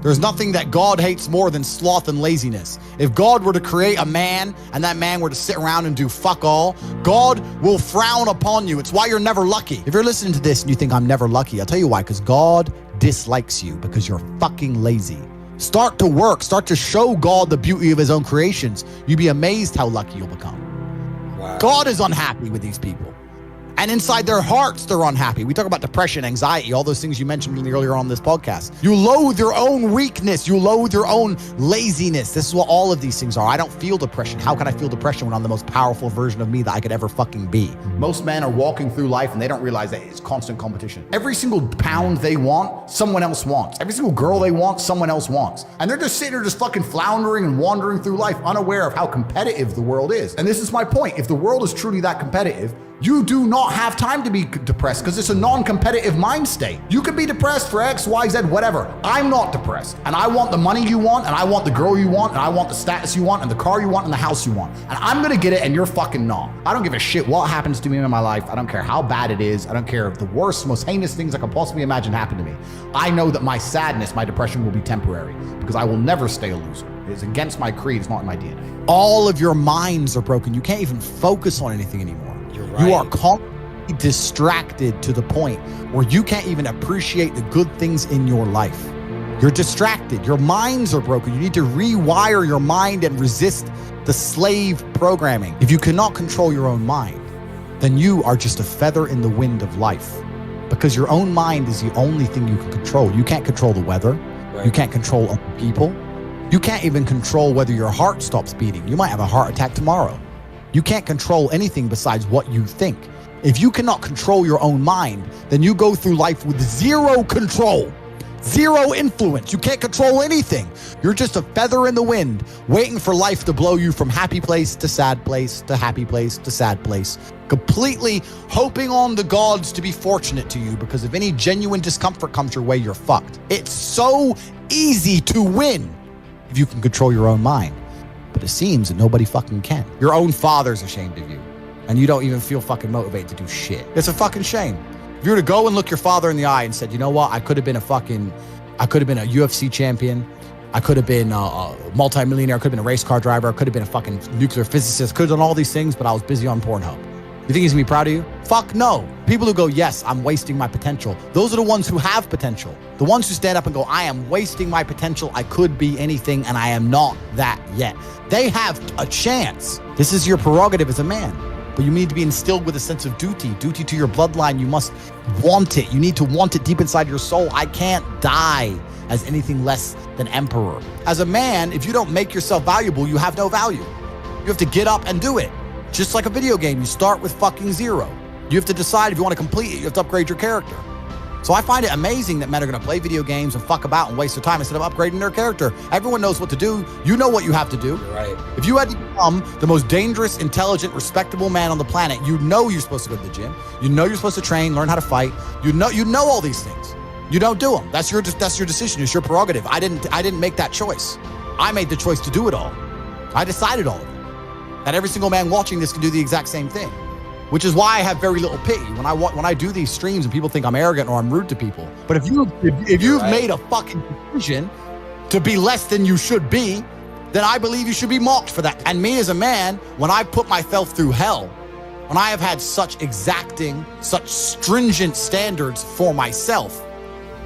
There's nothing that God hates more than sloth and laziness. If God were to create a man and that man were to sit around and do fuck all, God will frown upon you. It's why you're never lucky. If you're listening to this and you think I'm never lucky, I'll tell you why, because God dislikes you because you're fucking lazy. Start to work. Start to show God the beauty of his own creations. You'd be amazed how lucky you'll become. Wow. God is unhappy with these people. And inside their hearts, they're unhappy. We talk about depression, anxiety, all those things you mentioned earlier on this podcast. You loathe your own weakness. You loathe your own laziness. This is what all of these things are. I don't feel depression. How can I feel depression when I'm the most powerful version of me that I could ever fucking be? Most men are walking through life and they don't realize that it's constant competition. Every single pound they want, someone else wants. Every single girl they want, someone else wants. And they're just sitting there just fucking floundering and wandering through life, unaware of how competitive the world is. And this is my point. If the world is truly that competitive, you do not have time to be depressed because it's a non-competitive mind state. You could be depressed for X, Y, Z, whatever. I'm not depressed. And I want the money you want, and I want the girl you want, and I want the status you want, and the car you want, and the house you want. And I'm gonna get it, and you're fucking not. I don't give a shit what happens to me in my life. I don't care how bad it is. I don't care if the worst, most heinous things I could possibly imagine happen to me. I know that my sadness, my depression will be temporary because I will never stay a loser. It is against my creed. It's not in my DNA. All of your minds are broken. You can't even focus on anything anymore. Right. You are constantly distracted to the point where you can't even appreciate the good things in your life. You're distracted. Your minds are broken. You need to rewire your mind and resist the slave programming. If you cannot control your own mind, then you are just a feather in the wind of life, because your own mind is the only thing you can control. You can't control the weather. Right. You can't control other people. You can't even control whether your heart stops beating. You might have a heart attack tomorrow. You can't control anything besides what you think. If you cannot control your own mind, then you go through life with zero control, zero influence. You can't control anything. You're just a feather in the wind, waiting for life to blow you from happy place to sad place to happy place to sad place, completely hoping on the gods to be fortunate to you, because if any genuine discomfort comes your way, you're fucked. It's so easy to win if you can control your own mind. But it seems that nobody fucking can. Your own father's ashamed of you, and you don't even feel fucking motivated to do shit. It's a fucking shame. If you were to go and look your father in the eye and said, you know what, I could have been a UFC champion. I could have been a multi-millionaire. I could have been a race car driver. I could have been a fucking nuclear physicist. Could have done all these things, but I was busy on Pornhub. You think he's gonna be proud of you? Fuck no. People who go, yes, I'm wasting my potential. Those are the ones who have potential. The ones who stand up and go, I am wasting my potential. I could be anything and I am not that yet. They have a chance. This is your prerogative as a man. But you need to be instilled with a sense of duty to your bloodline. You must want it. You need to want it deep inside your soul. I can't die as anything less than emperor. As a man, if you don't make yourself valuable, you have no value. You have to get up and do it. Just like a video game, you start with fucking zero. You have to decide if you want to complete it. You have to upgrade your character. So I find it amazing that men are going to play video games and fuck about and waste their time instead of upgrading their character. Everyone knows what to do. You know what you have to do. Right. If you had to become the most dangerous, intelligent, respectable man on the planet, you know you're supposed to go to the gym. You know you're supposed to train, learn how to fight. You know all these things. You don't do them. That's your decision. It's your prerogative. I didn't make that choice. I made the choice to do it all. I decided all of it. That every single man watching this can do the exact same thing, which is why I have very little pity when I do these streams and people think I'm arrogant or I'm rude to people. But if you've made a fucking decision to be less than you should be, then I believe you should be mocked for that. And me as a man, when I put myself through hell, when I have had such exacting, such stringent standards for myself,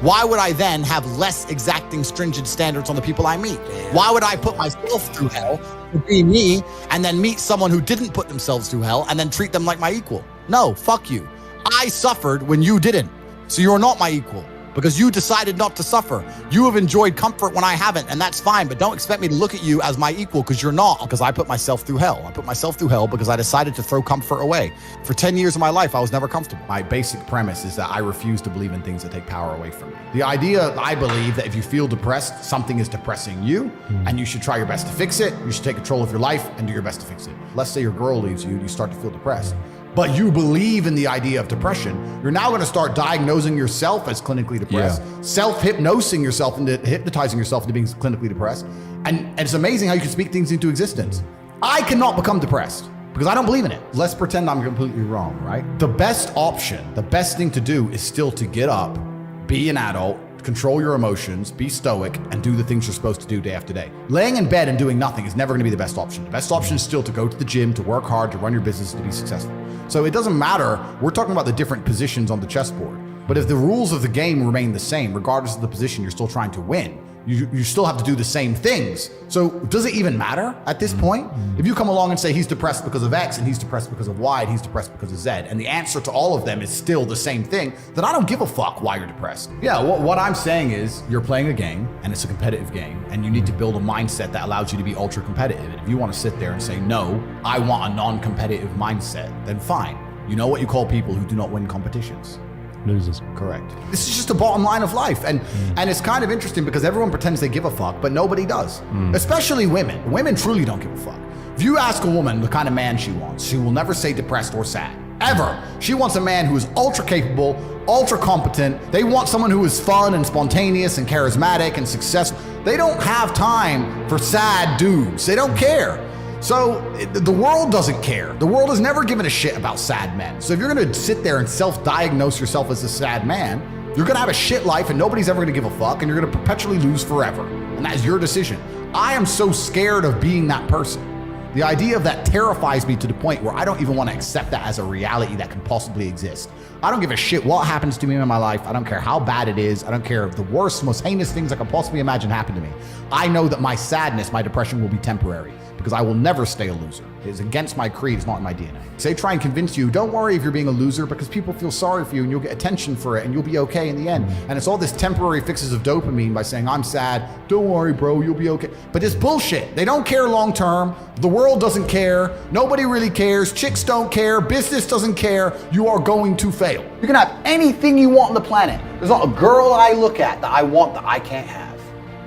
why would I then have less exacting, stringent standards on the people I meet? Why would I put myself through hell to be me and then meet someone who didn't put themselves through hell and then treat them like my equal? No, fuck you. I suffered when you didn't. So you're not my equal because you decided not to suffer. You have enjoyed comfort when I haven't, and that's fine, but don't expect me to look at you as my equal because you're not, because I put myself through hell. I put myself through hell because I decided to throw comfort away. For 10 years of my life, I was never comfortable. My basic premise is that I refuse to believe in things that take power away from me. The idea, I believe, that if you feel depressed, something is depressing you, and you should try your best to fix it. You should take control of your life and do your best to fix it. Let's say your girl leaves you, you start to feel depressed, but you believe in the idea of depression. You're now going to start diagnosing yourself as clinically depressed, self-hypnosing yourself into hypnotizing yourself into being clinically depressed. And it's amazing how you can speak things into existence. I cannot become depressed because I don't believe in it. Let's pretend I'm completely wrong, right? The best option, the best thing to do is still to get up, be an adult, control your emotions, be stoic, and do the things you're supposed to do day after day. Laying in bed and doing nothing is never going to be the best option. The best option is still to go to the gym, to work hard, to run your business, to be successful. So it doesn't matter. We're talking about the different positions on the chessboard. But if the rules of the game remain the same, regardless of the position, you're still trying to win. You still have to do the same things. So does it even matter at this point? If you come along and say he's depressed because of X and he's depressed because of Y and he's depressed because of Z, and the answer to all of them is still the same thing, then I don't give a fuck why you're depressed. Yeah, what I'm saying is you're playing a game and it's a competitive game and you need to build a mindset that allows you to be ultra competitive. And if you want to sit there and say, no, I want a non-competitive mindset, then fine. You know what you call people who do not win competitions? Losers. Correct. This is just the bottom line of life. And it's kind of interesting because everyone pretends they give a fuck, but nobody does. Especially women. Women truly don't give a fuck. If you ask a woman the kind of man she wants, she will never say depressed or sad. Ever. She wants a man who is ultra capable, ultra competent. They want someone who is fun and spontaneous and charismatic and successful. They don't have time for sad dudes. They don't care. So the world doesn't care. The world has never given a shit about sad men. So if you're gonna sit there and self-diagnose yourself as a sad man, you're gonna have a shit life and nobody's ever gonna give a fuck and you're gonna perpetually lose forever. And that is your decision. I am so scared of being that person. The idea of that terrifies me to the point where I don't even want to accept that as a reality that can possibly exist. I don't give a shit what happens to me in my life. I don't care how bad it is. I don't care if the worst, most heinous things I can possibly imagine happen to me. I know that my sadness, my depression will be temporary because I will never stay a loser. It is against my creed. It's not in my DNA. They try and convince you, don't worry if you're being a loser because people feel sorry for you and you'll get attention for it and you'll be okay in the end. And it's all this temporary fixes of dopamine by saying, I'm sad. Don't worry, bro, you'll be okay. But it's bullshit. They don't care long term. The world doesn't care. Nobody really cares. Chicks don't care. Business doesn't care. You are going to fail. You can have anything you want on the planet. There's not a girl I look at that I want that I can't have.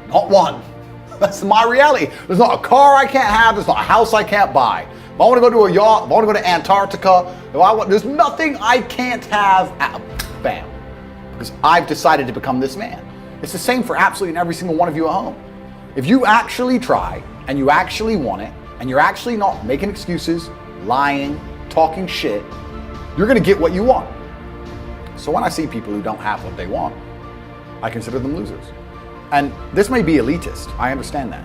Not one. That's my reality. There's not a car I can't have. There's not a house I can't buy. If I want to go to a yacht, if I want to go to Antarctica, there's nothing I can't have. Bam. Because I've decided to become this man. It's the same for absolutely every single one of you at home. If you actually try and you actually want it and you're actually not making excuses, lying, talking shit, you're going to get what you want. So when I see people who don't have what they want, I consider them losers. And this may be elitist, I understand that.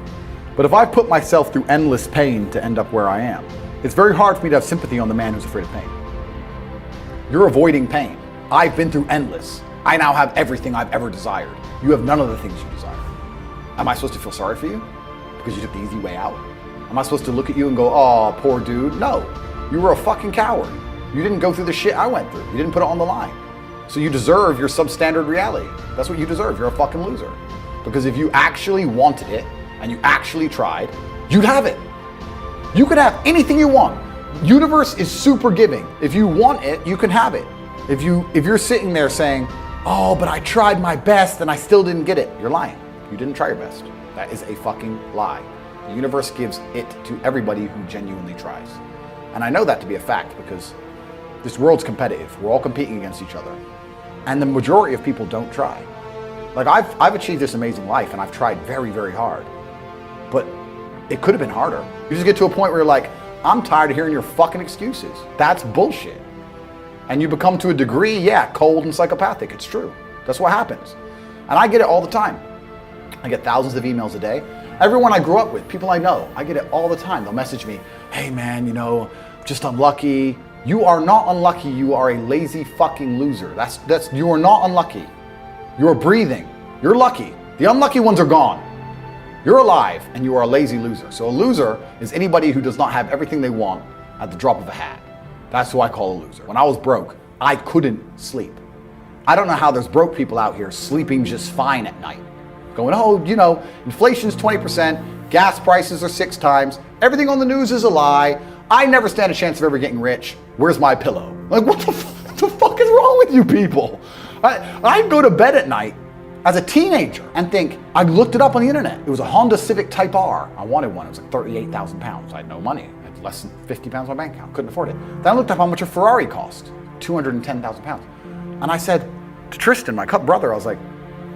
But if I put myself through endless pain to end up where I am, it's very hard for me to have sympathy on the man who's afraid of pain. You're avoiding pain. I've been through endless. I now have everything I've ever desired. You have none of the things you desire. Am I supposed to feel sorry for you because you took the easy way out? Am I supposed to look at you and go, oh, poor dude? No, you were a fucking coward. You didn't go through the shit I went through. You didn't put it on the line. So you deserve your substandard reality. That's what you deserve. You're a fucking loser. Because if you actually wanted it and you actually tried, you'd have it. You could have anything you want. Universe is super giving. If you want it, you can have it. If you're sitting there saying, oh, but I tried my best and I still didn't get it, you're lying. You didn't try your best. That is a fucking lie. The universe gives it to everybody who genuinely tries. And I know that to be a fact because this world's competitive. We're all competing against each other. And the majority of people don't try. Like I've achieved this amazing life and I've tried very, very hard, but it could have been harder. You just get to a point where you're like, I'm tired of hearing your fucking excuses. That's bullshit. And you become to a degree, yeah, cold and psychopathic. It's true. That's what happens. And I get it all the time. I get thousands of emails a day. Everyone I grew up with, people I know, I get it all the time. They'll message me, hey man, just unlucky. You are not unlucky. You are a lazy fucking loser. You are not unlucky. You're breathing. You're lucky. The unlucky ones are gone. You're alive and you are a lazy loser. So a loser is anybody who does not have everything they want at the drop of a hat. That's who I call a loser. When I was broke, I couldn't sleep. I don't know how there's broke people out here sleeping just fine at night. Going, oh, inflation's 20%, gas prices are 6 times, everything on the news is a lie, I never stand a chance of ever getting rich, where's my pillow? Like, what the fuck is wrong with you people? I'd go to bed at night as a teenager and think, I looked it up on the internet. It was a Honda Civic Type R. I wanted one. It was like 38,000 pounds. I had no money. I had less than 50 pounds on my bank account. Couldn't afford it. Then I looked up how much a Ferrari cost. 210,000 pounds. And I said to Tristan, my brother, I was like,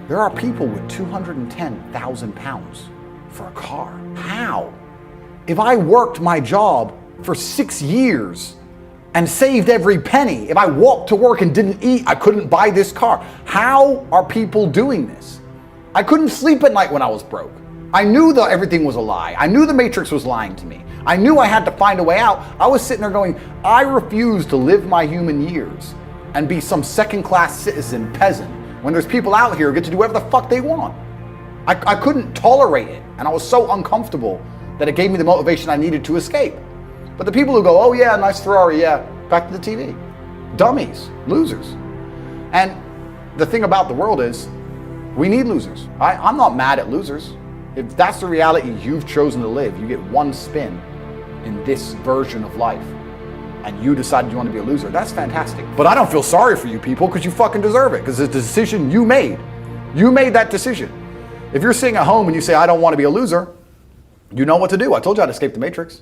there are people with 210,000 pounds for a car. How? If I worked my job for 6 years and saved every penny. If I walked to work and didn't eat, I couldn't buy this car. How are people doing this? I couldn't sleep at night when I was broke. I knew that everything was a lie. I knew the Matrix was lying to me. I knew I had to find a way out. I was sitting there going, I refuse to live my human years and be some second-class citizen peasant when there's people out here who get to do whatever the fuck they want. I couldn't tolerate it, and I was so uncomfortable that it gave me the motivation I needed to escape. But the people who go, oh yeah, nice Ferrari, yeah, back to the TV. Dummies, losers. And the thing about the world is, we need losers. I'm not mad at losers. If that's the reality you've chosen to live, you get one spin in this version of life, and you decided you want to be a loser, that's fantastic. But I don't feel sorry for you people, because you fucking deserve it, because it's a decision you made. You made that decision. If you're sitting at home and you say, I don't want to be a loser, you know what to do. I told you how to escape the Matrix.